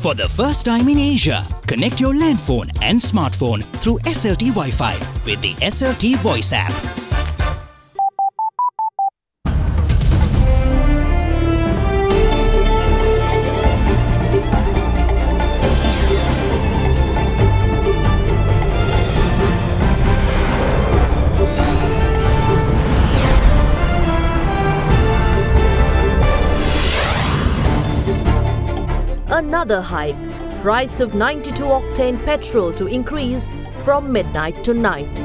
For the first time in Asia, connect your land phone and smartphone through SLT Wi-Fi with the SLT Voice app. Another hike. Price of 92-octane petrol to increase from midnight to night.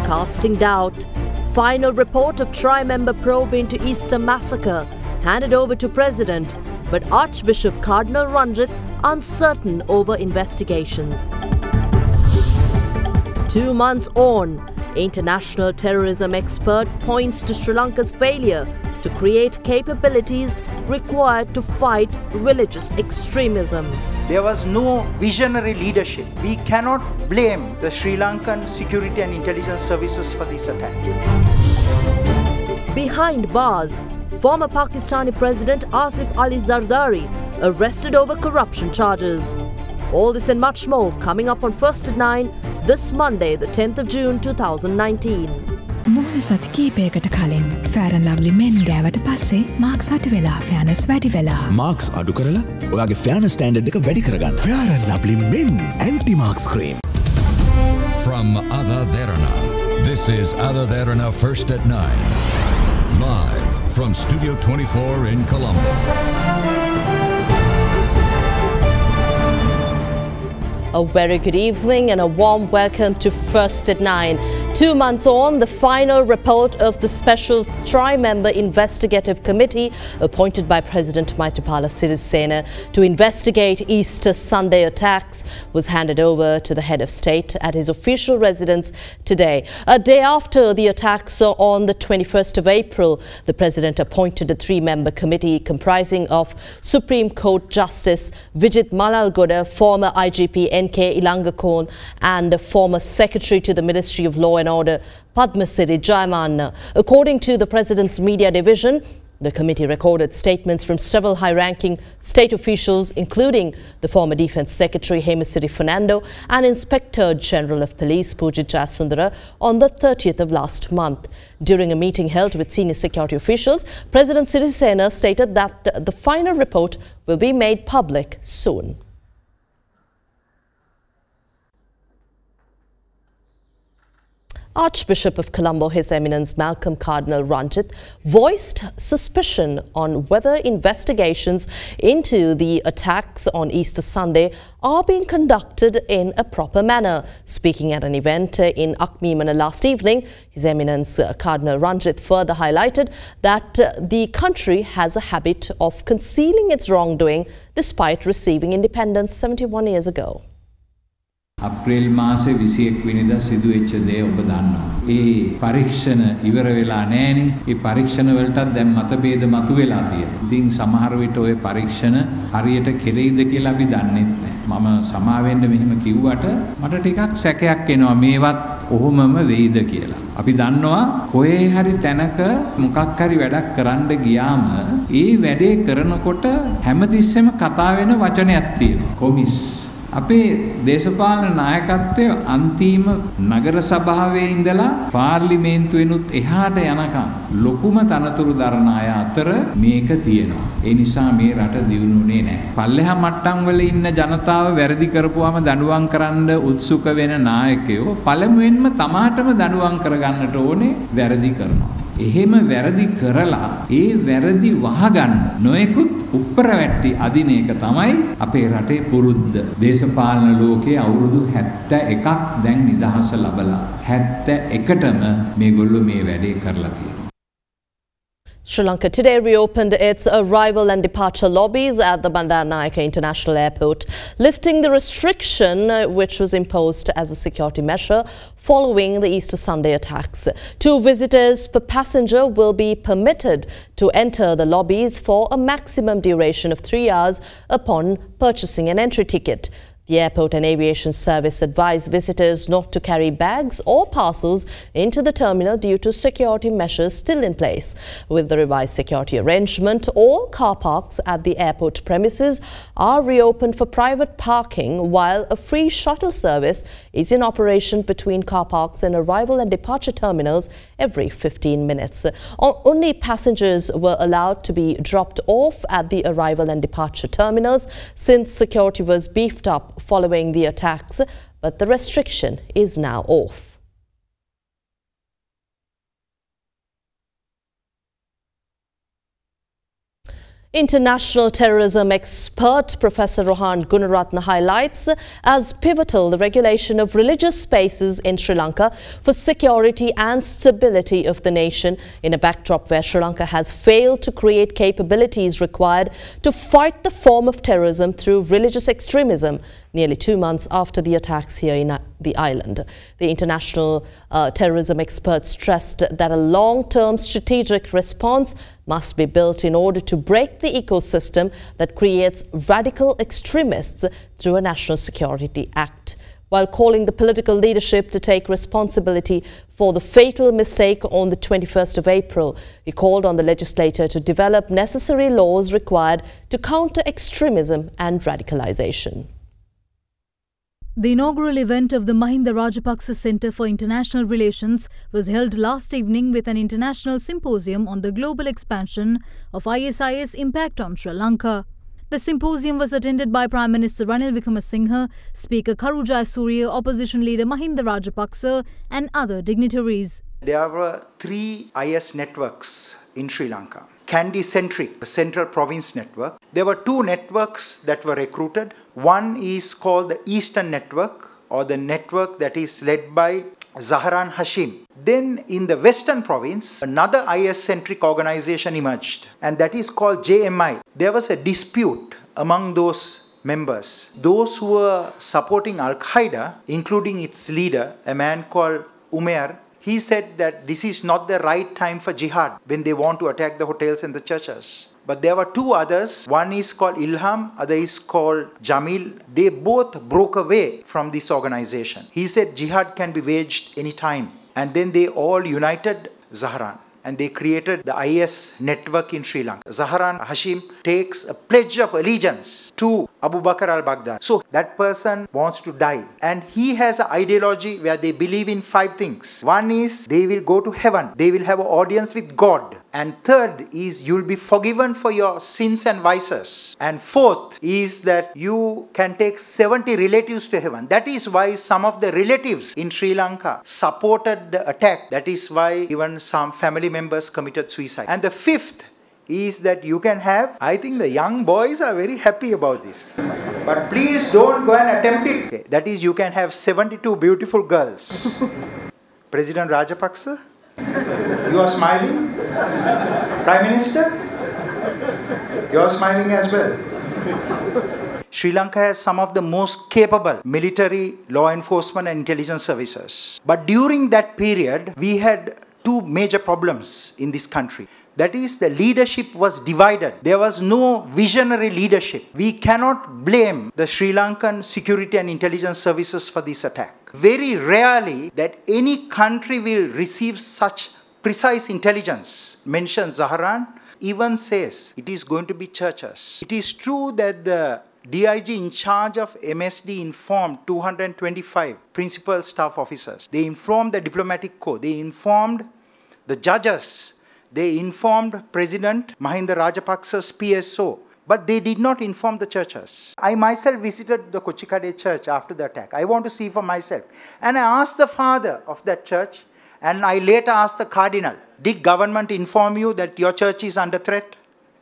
Casting doubt. Final report of tri-member probe into Easter massacre handed over to President, but Archbishop Cardinal Ranjit uncertain over investigations. 2 months on, international terrorism expert points to Sri Lanka's failure to create capabilities required to fight religious extremism. There was no visionary leadership. We cannot blame the Sri Lankan security and intelligence services for this attack. Behind bars, former Pakistani President Asif Ali Zardari arrested over corruption charges. All this and much more coming up on First at 9 this Monday, the 10th of June 2019. මුහුණ සති කීපයකට කලින් Fair and Lovely men ගෑවට පස්සේ Marx අඩු වෙලා ෆෙයානස් වැඩි වෙලා. Marx අඩු කරලා ඔයාගේ ෆෙයානස් ස්ටෑන්ඩඩ් එක වැඩි කරගන්න. Fair and Lovely men anti-marks cream. From AdaDerana, this is AdaDerana First at 9. Live from Studio 24 in Colombo. A very good evening and a warm welcome to First at 9. 2 months on, the final report of the Special Tri-Member Investigative Committee appointed by President Maithripala Sirisena to investigate Easter Sunday attacks was handed over to the head of state at his official residence today. A day after the attacks on the 21st of April, the President appointed a 3-member committee comprising of Supreme Court Justice Vijit Malalgoda, former IGP N.K. Ilangakon and former Secretary to the Ministry of Law and Order Padmasiri Jayamanna. According to the President's Media Division, the committee recorded statements from several high-ranking state officials, including the former Defence Secretary Hemasiri Fernando and Inspector General of Police Pujit Jayasundara on the 30th of last month. During a meeting held with senior security officials, President Sirisena stated that the final report will be made public soon. Archbishop of Colombo, His Eminence Malcolm Cardinal Ranjit, voiced suspicion on whether investigations into the attacks on Easter Sunday are being conducted in a proper manner. Speaking at an event in Akmimana last evening, His Eminence Cardinal Ranjit further highlighted that the country has a habit of concealing its wrongdoing despite receiving independence 71 years ago. අප්‍රේල් මාසේ 21 වෙනිදා සිදු වෙච්ච දේ ඔබ දන්නවා. ඒ පරීක්ෂණ ඉවර වෙලා නැහෙනේ. ඒ පරීක්ෂණ වලටත් දැන් මතභේද මතුවෙලා තියෙනවා. ඉතින් සමහර විට ওই පරීක්ෂණ හරියට කෙරෙයිද කියලා අපි දන්නේ නැහැ. මම සමාවෙන්න මෙහෙම කිව්වට මට ටිකක් සැකයක් එනවා මේවත් ඔහොමම වෙයිද කියලා. අපි දන්නවා කොහේ හරි තැනක මොකක් හරි වැඩක් කරන්න ගියාම ඒ වැඩේ කරනකොට හැමතිස්සෙම කතා වෙන වචනයක් තියෙනවා. කොමිස් අපේ දේශපාලන නායකත්වයේ අන්තිම නගර සභාවේ ඉඳලා පාර්ලිමේන්තුවෙනුත් එහාට යනකම් ලොකුම තනතුරු දරන අය අතර මේක තියෙනවා. ඒ නිසා මේ රට දියුණුනේ නැහැ. පල්ලෙහා මට්ටම් වල ඉන්න ජනතාව වැරදි කරපුවාම දඬුවම් කරන්න උත්සුක වෙන නායකයෝ පළමුවෙන්ම තමාටම දඬුවම් කරගන්නට ඕනේ වැරදි කරනවා. එහෙම වැරදි කරලා ඒ වැරදි වහගන්න නොයෙකුත් උප්පරවැට්ටි අදින එක තමයි අපේ රටේ පුරුද්ද. දේශපාලන ලෝකයේ අවුරුදු 71ක් දැන් නිදහස ලැබලා 71ටම මේගොල්ලෝ මේ වැඩේ කරලා තියෙනවා. Sri Lanka today reopened its arrival and departure lobbies at the Bandaranaike International Airport, lifting the restriction which was imposed as a security measure following the Easter Sunday attacks. 2 visitors per passenger will be permitted to enter the lobbies for a maximum duration of 3 hours upon purchasing an entry ticket. The Airport and Aviation Service advised visitors not to carry bags or parcels into the terminal due to security measures still in place. With the revised security arrangement, all car parks at the airport premises are reopened for private parking, while a free shuttle service is in operation between car parks and arrival and departure terminals every 15 minutes. Only passengers were allowed to be dropped off at the arrival and departure terminals since security was beefed up following the attacks, but the restriction is now off. International terrorism expert Professor Rohan Gunaratne highlights as pivotal the regulation of religious spaces in Sri Lanka for security and stability of the nation in a backdrop where Sri Lanka has failed to create capabilities required to fight the form of terrorism through religious extremism nearly 2 months after the attacks here in the island. The international terrorism expert stressed that a long-term strategic response must be built in order to break the ecosystem that creates radical extremists through a National Security Act. While calling the political leadership to take responsibility for the fatal mistake on the 21st of April, he called on the legislature to develop necessary laws required to counter extremism and radicalization. The inaugural event of the Mahinda Rajapaksa Centre for International Relations was held last evening with an international symposium on the global expansion of ISIS impact on Sri Lanka. The symposium was attended by Prime Minister Ranil Wickremesinghe, Speaker Karu Jayasuriya, Opposition Leader Mahinda Rajapaksa and other dignitaries. There were 3 IS networks in Sri Lanka. Kandy-centric, the Central Province Network. There were 2 networks that were recruited. One is called the Eastern Network, or the network that is led by Zahran Hashim. Then in the Western Province, another IS-centric organization emerged, and that is called JMI. There was a dispute among those members. Those who were supporting Al-Qaeda, including its leader, a man called Umair, he said that this is not the right time for jihad when they want to attack the hotels and the churches. But there were 2 others. One is called Ilham, other is called Jamil. They both broke away from this organization. He said jihad can be waged anytime. And then they all united Zahran, and they created the IS network in Sri Lanka. Zahran Hashim takes a pledge of allegiance to Abu Bakr al-Baghdadi. So that person wants to die. And he has an ideology where they believe in 5 things. One is they will go to heaven. They will have an audience with God. And third is you will be forgiven for your sins and vices. And fourth is that you can take 70 relatives to heaven. That is why some of the relatives in Sri Lanka supported the attack. That is why even some family members committed suicide. And the fifth is that you can have, I think the young boys are very happy about this. But please don't go and attempt it. Okay. That is, you can have 72 beautiful girls. President Rajapaksa, you are smiling. Prime Minister, you are smiling as well. Sri Lanka has some of the most capable military, law enforcement and intelligence services. But during that period, we had 2 major problems in this country. That is, the leadership was divided. There was no visionary leadership. We cannot blame the Sri Lankan security and intelligence services for this attack. Very rarely that any country will receive such precise intelligence. Mentions Zahran, even says it is going to be churches. It is true that the DIG in charge of MSD informed 225 principal staff officers. They informed the diplomatic corps. They informed the judges. They informed President Mahinda Rajapaksa's PSO. But they did not inform the churches. I myself visited the Kochikade church after the attack. I want to see for myself. And I asked the father of that church, and I later asked the cardinal, did government inform you that your church is under threat?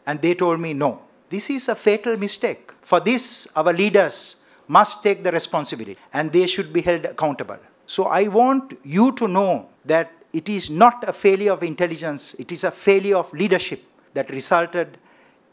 And they told me no. This is a fatal mistake. For this, our leaders must take the responsibility and they should be held accountable. So I want you to know that it is not a failure of intelligence, it is a failure of leadership that resulted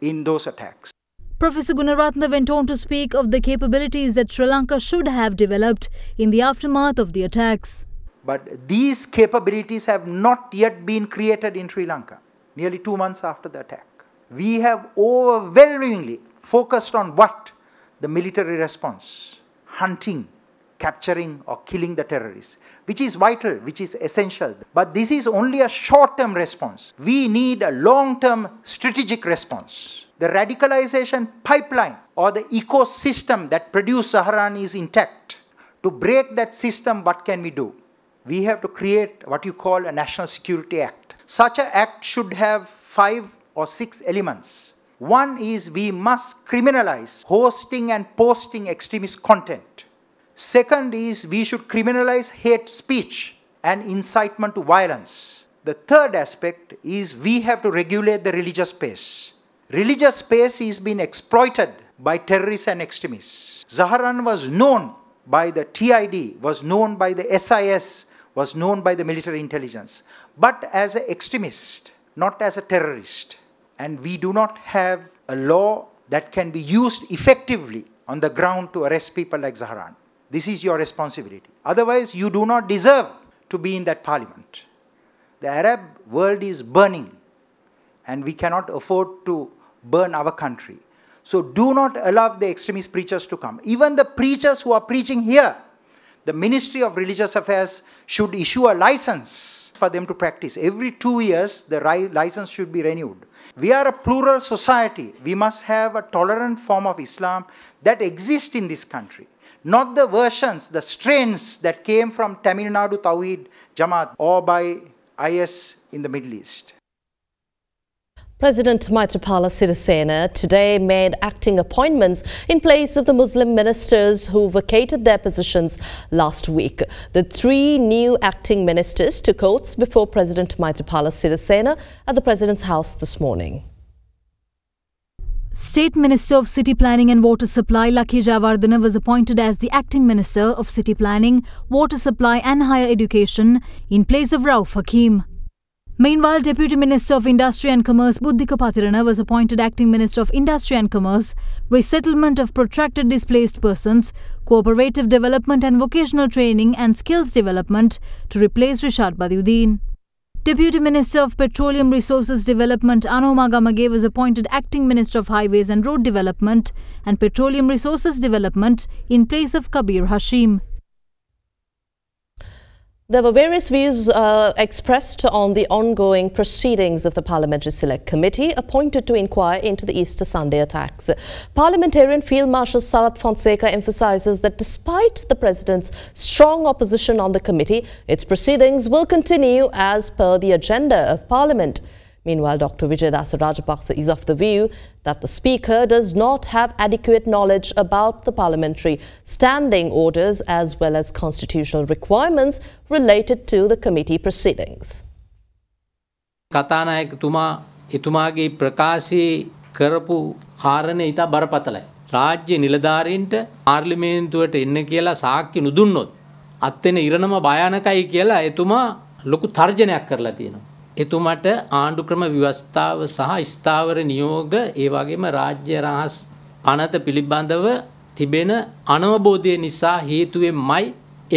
in those attacks. Professor Gunaratne went on to speak of the capabilities that Sri Lanka should have developed in the aftermath of the attacks. But these capabilities have not yet been created in Sri Lanka, nearly 2 months after the attack. We have overwhelmingly focused on what? The military response. hunting, capturing or killing the terrorists, which is vital, which is essential. But this is only a short-term response. We need a long-term strategic response. The radicalization pipeline or the ecosystem that produced Zaharan is intact. To break that system, what can we do? We have to create what you call a National Security Act. Such an act should have 5 or 6 elements. One is we must criminalize hosting and posting extremist content. Second is we should criminalize hate speech and incitement to violence. The third aspect is we have to regulate the religious space. Religious space is being exploited by terrorists and extremists. Zaharan was known by the TID, was known by the SIS, was known by the military intelligence, but as an extremist, not as a terrorist. And we do not have a law that can be used effectively on the ground to arrest people like Zaharan. This is your responsibility. Otherwise, you do not deserve to be in that parliament. The Arab world is burning, and we cannot afford to burn our country. So do not allow the extremist preachers to come. Even the preachers who are preaching here, the Ministry of Religious Affairs should issue a license for them to practice. Every 2 years, the license should be renewed. We are a plural society. We must have a tolerant form of Islam that exists in this country. Not the versions, the strains that came from Tamil Nadu Tawhid Jamaat or by IS in the Middle East. President Maithripala Sirisena today made acting appointments in place of the Muslim ministers who vacated their positions last week. The 3 new acting ministers took oaths before President Maithripala Sirisena at the President's house this morning. State Minister of City Planning and Water Supply Lakhi Jayawardena was appointed as the Acting Minister of City Planning, Water Supply and Higher Education in place of Rauf Hakim. Meanwhile, Deputy Minister of Industry and Commerce Buddhika Pathirana was appointed Acting Minister of Industry and Commerce, Resettlement of Protracted Displaced Persons, Cooperative Development and Vocational Training and Skills Development to replace Rishad Badiuddin. Deputy Minister of Petroleum Resources Development Ano Magamage was appointed Acting Minister of Highways and Road Development and Petroleum Resources Development in place of Kabir Hashim. There were various views expressed on the ongoing proceedings of the Parliamentary Select Committee appointed to inquire into the Easter Sunday attacks. Parliamentarian Field Marshal Sarath Fonseca emphasises that despite the President's strong opposition on the committee, its proceedings will continue as per the agenda of Parliament. Meanwhile, Dr. Vijayadasa Rajapaksa is of the view that the Speaker does not have adequate knowledge about the parliamentary standing orders as well as constitutional requirements related to the committee proceedings. කතානායකතුමා එතුමාගේ ප්‍රකාශයේ කරපු කාරණේ ඊට බරපතලයි. රාජ්‍ය නිලධාරීන්ට පාර්ලිමේන්තුවට එන්න කියලා සාක්ෂි නුදුන්නොත් අත්වෙන ඉරණම භයානකයි කියලා එතුමා ලොකු තර්ජනයක් කරලා තියෙනවා. එතුමාට ආණ්ඩුක්‍රම ව්‍යවස්ථාව සහ ස්ථාවර නියෝග ඒ වගේම රාජ්‍ය රහස් අනත පිළිබඳව තිබෙන අනවබෝධය නිසා හේතුවෙන්මයි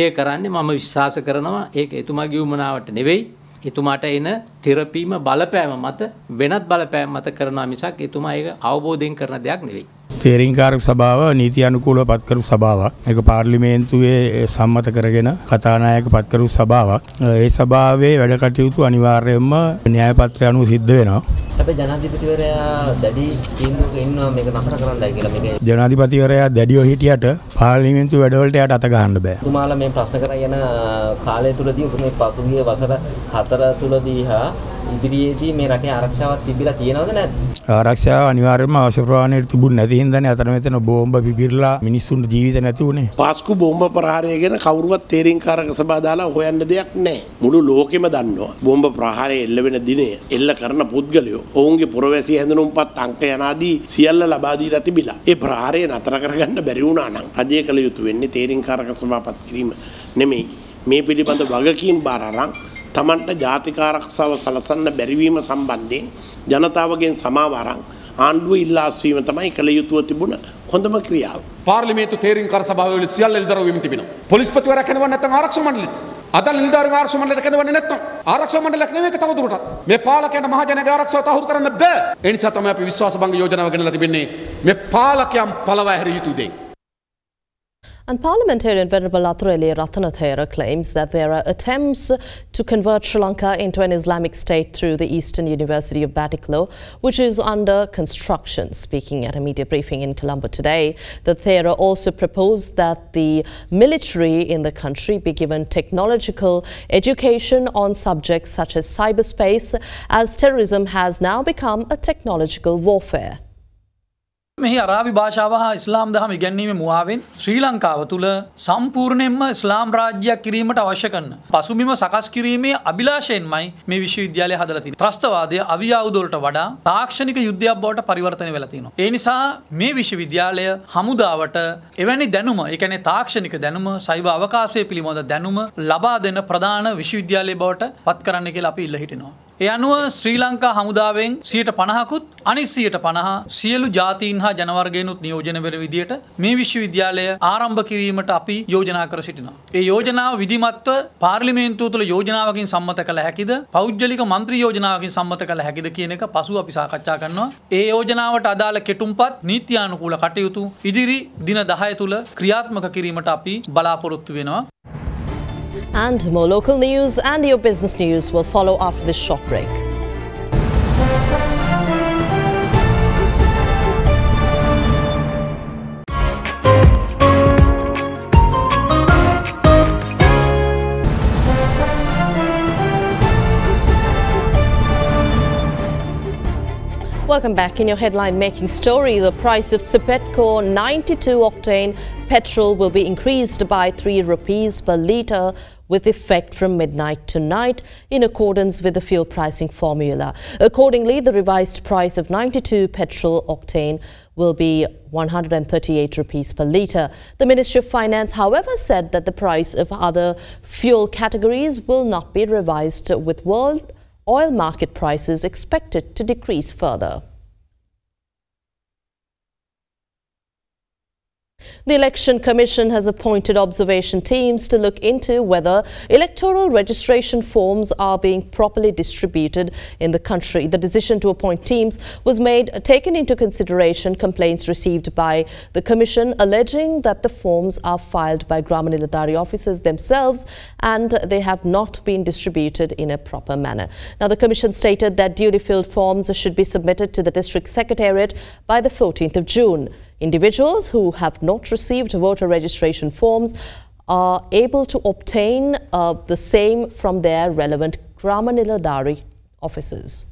ඒ කරන්නේ මම විශ්වාස කරනවා ඒක එතුමාගේ උමනාවට නෙවෙයි එතුමාට එන තෙරපීම බලපෑම මත වෙනත් බලපෑම මත කරනවා මිසක් එතුමා ඒක අවබෝධයෙන් කරන දෙයක් නෙවෙයි. තේරීම්කාරක සභාව නීති අනුකූලව පත්කරු සභාවක්. ඒක පාර්ලිමේන්තුවේ සම්මත කරගෙන කතානායක පත්කරු සභාවක්. ඒ සභාවේ වැඩ කටයුතු අනිවාර්යයෙන්ම න්‍යාය පත්‍රය අනුව සිද්ධ වෙනවා. අපේ ජනාධිපතිවරයා දැඩි තීන්දුවක ඉන්නවා මේක නතර කරන්නයි කියලා මේක. ජනාධිපතිවරයා දැඩිව හිටියට පාර්ලිමේන්තු වැඩවලට යට අත ගහන්න බෑ. තුමාලා මේ ප්‍රශ්න කරගෙන යන කාලය තුලදී මේ පසුගිය වසර 4 තුලදී හා ඉදිරියේදී මේ රටේ ආරක්ෂාවක් තිබිලා තියෙනවද නැද්ද? ආරක්ෂාව අනිවාර්යයෙන්ම අවශ්‍ය ප්‍රමාණයට තිබුණ නැති හින්දානේ අතන මෙතන බෝම්බ පිපිරලා මිනිස්සුන්ට ජීවිත නැති වුණේ. පාස්කු බෝම්බ ප්‍රහාරය ගැන කවුරුවත් තේරීම්කාරක සභාව දාලා හොයන්න දෙයක් නැහැ. මුළු ලෝකෙම දන්නවා. බෝම්බ ප්‍රහාරය එල්ල වෙන දිනේ එල්ල කරන පුද්ගලයෝ ඔවුන්ගේ පුරවැසි හැඳුනුම්පත් අංක යනාදී සියල්ල ලබා දීලා තිබිලා. ඒ ප්‍රහාරය නතර කරගන්න බැරි වුණා නම් රජය කළ යුතු වෙන්නේ තේරීම්කාරක සභාපත් කිරීම නෙමෙයි. මේ පිළිබඳ වගකීම් බාර අරන් තමන්ට ජාතික ආරක්ෂාව සලසන්න බැරිවීම සම්බන්ධයෙන් ජනතාවගෙන් සමාව අරන් ආණ්ඩුව ඉල්ලා අස්වීම තමයි කළ යුතුව තිබුණ හොඳම ක්‍රියාව. පාර්ලිමේන්තු තේරීම්කාර සභාවවල සියල්ල නිලධාරීන් තිබෙනවා. පොලිස්පතිවරයා කෙනවන්නේ නැත්නම් ආරක්ෂක මණ්ඩලෙට. අදල් නිලධාරීන් ආරක්ෂක මණ්ඩලෙට කෙනවන්නේ නැත්නම් ආරක්ෂක මණ්ඩලයක් නෙවෙයි ඒක තවදුරටත්. මේ පාලකයන්ට මහජනයාගේ ආරක්ෂාව තහවුරු කරන්න බෑ. ඒ නිසා තමයි අපි විශ්වාස භංග යෝජනාව ගෙනලා තිබෙන්නේ. මේ පාලකයන් පළවා හැරිය යුතු දෙයක්. And parliamentarian Venerable Athureli Ratanathera claims that there are attempts to convert Sri Lanka into an Islamic state through the Eastern University of Batticaloa, which is under construction. Speaking at a media briefing in Colombo today, the Thera also proposed that the military in the country be given technological education on subjects such as cyberspace, as terrorism has now become a technological warfare. මෙහි අරාබි භාෂාව හා ඉස්ලාම් දහම ඉගැන්වීමේ මුවාවෙන් ශ්‍රී ලංකාව තුල සම්පූර්ණයෙන්ම ඉස්ලාම් රාජ්‍යයක් කිරීමට අවශ්‍ය කරන පසුබිම සකස් කිරීමේ අභිලාෂයෙන්මයි මේ විශ්වවිද්‍යාලය හදලා තියෙන්නේ. ත්‍රස්තවාදය අවි ආයුධ වලට වඩා තාක්ෂණික යුද්ධයක් බවට පරිවර්තනය වෙලා තියෙනවා. ඒ නිසා මේ විශ්වවිද්‍යාලය හමුදාවට එවැනි දැනුම, ඒ කියන්නේ තාක්ෂණික දැනුම, සයිබර් අවකාශය පිළිබඳ දැනුම ලබා දෙන ප්‍රධාන විශ්වවිද්‍යාලය බවට පත් කරන්න කියලා අපි ඉල්ල හිටිනවා. ඒ අනුව ශ්‍රී ලංකා හමුදාවෙන් 50%කුත් අනිත් 50% සියලු ජාතීන් හා ජනවර්ගයන්ුත් නියෝජනය වෙන විදියට මේ විශ්වවිද්‍යාලය ආරම්භ කිරීමට අපි යෝජනා කර සිටිනවා. ඒ යෝජනාව විධිමත්ව පාර්ලිමේන්තුව තුළ යෝජනාවකින් සම්මත කළ හැකිද, පෞද්ගලික මන්ත්‍රී යෝජනාවකින් සම්මත කළ හැකිද කියන එක පසුව අපි සාකච්ඡා කරනවා. ඒ යෝජනාවට අදාළ කෙටුම්පත් නීත්‍යානුකූල කටයුතු ඉදිරි දින 10 තුළ ක්‍රියාත්මක කිරීමට අපි බලාපොරොත්තු වෙනවා. And more local news and your business news will follow after this short break. Welcome back. In your headline-making story, the price of Sipetco 92-octane petrol will be increased by 3 rupees per litre with effect from midnight tonight in accordance with the fuel pricing formula. Accordingly, the revised price of 92 petrol octane will be 138 rupees per litre. The Ministry of Finance, however, said that the price of other fuel categories will not be revised, with world oil market prices expected to decrease further. The Election Commission has appointed observation teams to look into whether electoral registration forms are being properly distributed in the country. The decision to appoint teams was made taking into consideration complaints received by the Commission alleging that the forms are filed by Grama Niladhari officers themselves and they have not been distributed in a proper manner. Now, the Commission stated that duly filled forms should be submitted to the District Secretariat by the 14th of June. Individuals who have not received voter registration forms are able to obtain the same from their relevant Grama Niladhari officers.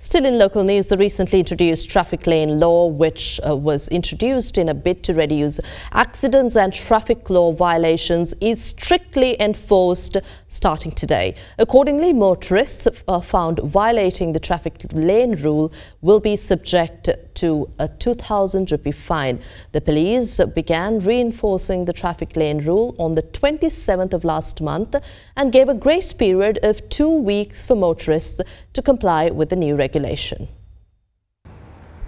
Still in local news, the recently introduced traffic lane law, which was introduced in a bid to reduce accidents and traffic law violations, is strictly enforced starting today. Accordingly, motorists found violating the traffic lane rule will be subject to a 2,000 rupee fine. The police began reinforcing the traffic lane rule on the 27th of last month and gave a grace period of 2 weeks for motorists to comply with the new regulation.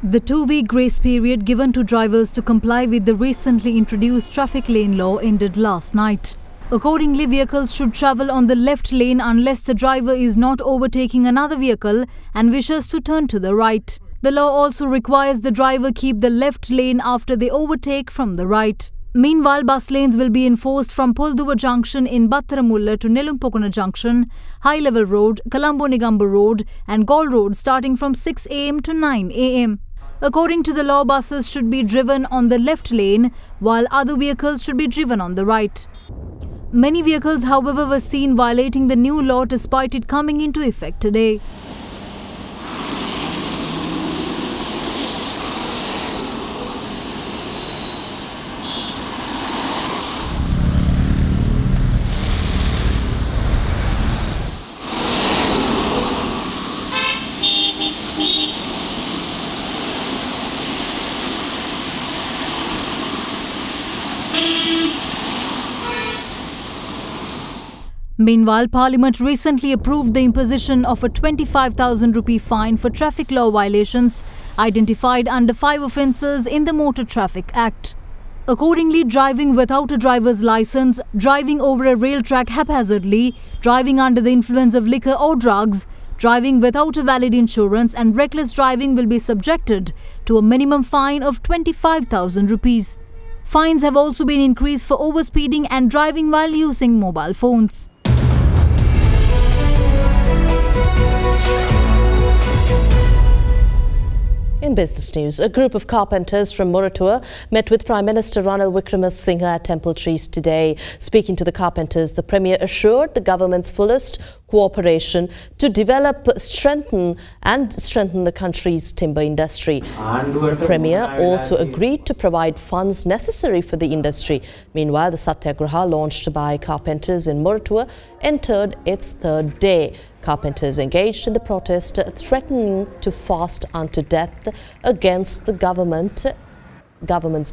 The 2-week grace period given to drivers to comply with the recently introduced traffic lane law ended last night. Accordingly, vehicles should travel on the left lane unless the driver is not overtaking another vehicle and wishes to turn to the right. The law also requires the driver keep the left lane after they overtake from the right. Meanwhile, bus lanes will be enforced from Pulduva Junction in Battaramulla to Nelumpokona Junction, High Level Road, Colombo Negombo Road and Gaul Road starting from 6 am to 9 am. According to the law, buses should be driven on the left lane while other vehicles should be driven on the right. Many vehicles, however, were seen violating the new law despite it coming into effect today. Meanwhile, Parliament recently approved the imposition of a 25,000 rupee fine for traffic law violations identified under 5 offences in the Motor Traffic Act. Accordingly, driving without a driver's license, driving over a rail track haphazardly, driving under the influence of liquor or drugs, driving without a valid insurance and reckless driving will be subjected to a minimum fine of 25,000 rupees. Fines have also been increased for overspeeding and driving while using mobile phones. In business news, a group of carpenters from Moratuwa met with Prime Minister Ranil Wickremesinghe at Temple Trees today. Speaking to the carpenters, the Premier assured the government's fullest cooperation to develop, strengthen the country's timber industry. The Premier also agreed to provide funds necessary for the industry. Meanwhile, the Satyagraha launched by carpenters in Moratuwa entered its third day. Carpenters engaged in the protest, threatening to fast unto death against the government's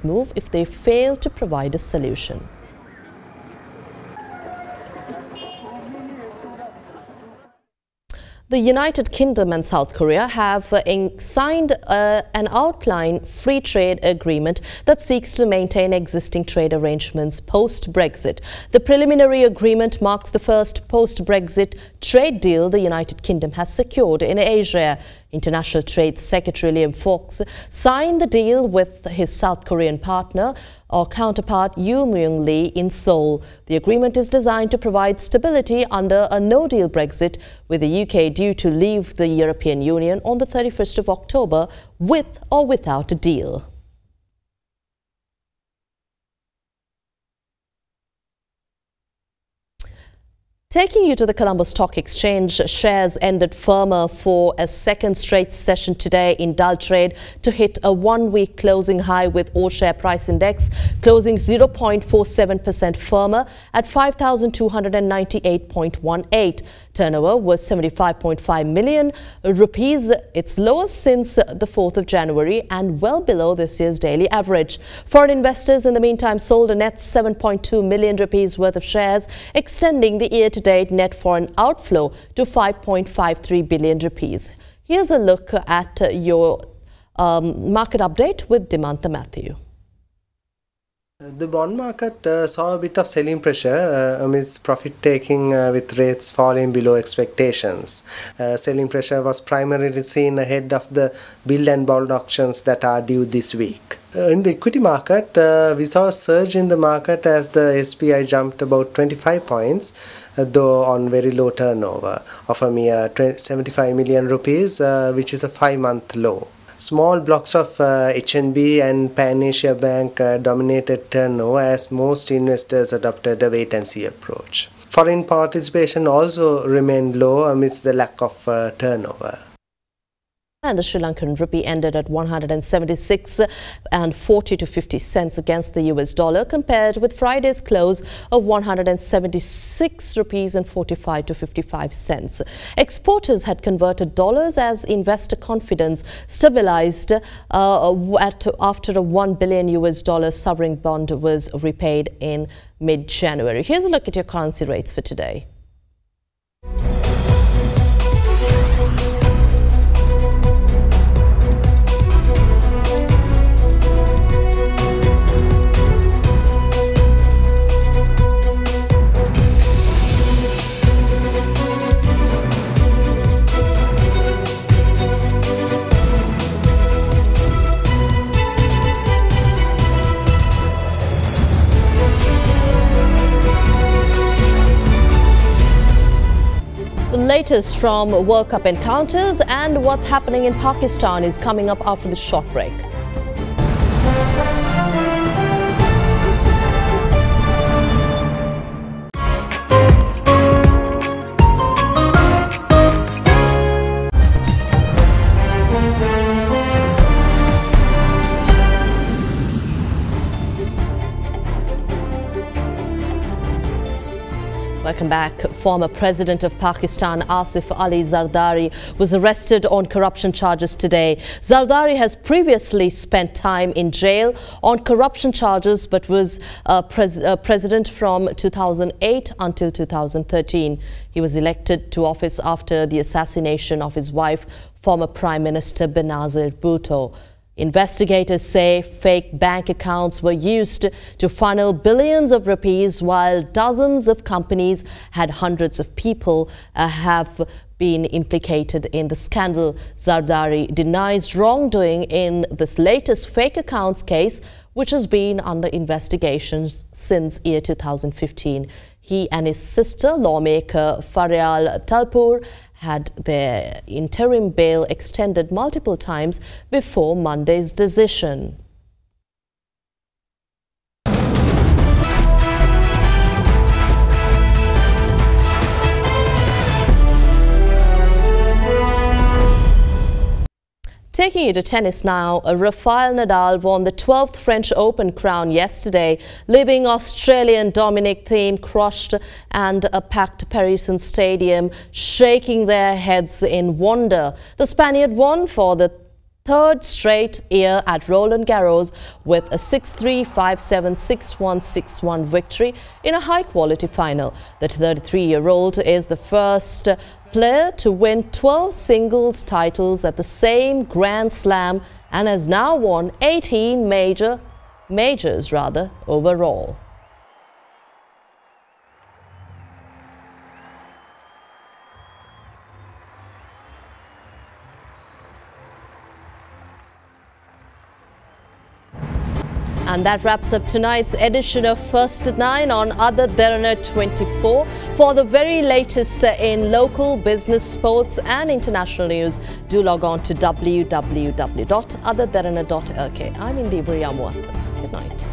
move if they fail to provide a solution. The United Kingdom and South Korea have signed an outline free trade agreement that seeks to maintain existing trade arrangements post-Brexit. The preliminary agreement marks the first post-Brexit trade deal the United Kingdom has secured in Asia. International Trade Secretary Liam Fox signed the deal with his South Korean partner or counterpart Yoo Myung-lee in Seoul. The agreement is designed to provide stability under a no-deal Brexit, with the UK due to leave the European Union on the 31st of October with or without a deal. Taking you to the Colombo Stock Exchange, shares ended firmer for a second straight session today in dull trade to hit a one-week closing high, with all share price index closing 0.47% firmer at 5,298.18. Turnover was 75.5 million rupees, its lowest since the 4th of January and well below this year's daily average. Foreign investors in the meantime sold a net 7.2 million rupees worth of shares, extending the year-to-date net foreign outflow to 5.53 billion rupees. Here's a look at your market update with Dimantha Matthew. The bond market saw a bit of selling pressure amidst profit taking with rates falling below expectations. Selling pressure was primarily seen ahead of the bill and bond auctions that are due this week. In the equity market, we saw a surge in the market as the SPI jumped about 25 points, though on very low turnover of a mere 75 million rupees, which is a 5-month low. Small blocks of HNB and Pan Asia Bank dominated turnover as most investors adopted a wait-and-see approach. Foreign participation also remained low amidst the lack of turnover. And the Sri Lankan rupee ended at 176.40 to 50 cents against the US dollar, compared with Friday's close of 176 rupees and 45 to 55 cents. Exporters had converted dollars as investor confidence stabilized after a $1 billion US sovereign bond was repaid in mid-January. Here's a look at your currency rates for today. The latest from World Cup encounters and what's happening in Pakistan is coming up after the short break. Welcome back. Former President of Pakistan Asif Ali Zardari was arrested on corruption charges today. Zardari has previously spent time in jail on corruption charges but was president from 2008 until 2013. He was elected to office after the assassination of his wife, former Prime Minister Benazir Bhutto. Investigators say fake bank accounts were used to funnel billions of rupees, while dozens of companies had hundreds of people have been implicated in the scandal. Zardari denies wrongdoing in this latest fake accounts case, which has been under investigation since year 2015. He and his sister, lawmaker Faryal Talpur, had their interim bail extended multiple times before Monday's decision. Taking you to tennis now, Rafael Nadal won the 12th French Open crown yesterday, leaving Australian Dominic Thiem crushed and a packed Parisian stadium shaking their heads in wonder. The Spaniard won for the third straight year at Roland Garros with a 6-3, 5-7, 6-1, 6-1 victory in a high-quality final. The 33-year-old is the first player to win 12 singles titles at the same Grand Slam and has now won 18 majors overall. And that wraps up tonight's edition of First at 9 on AdaDerana 24. For the very latest in local, business, sports and international news, do log on to www.adaderana.lk. I'm Indi Buriyamuatta. Good night.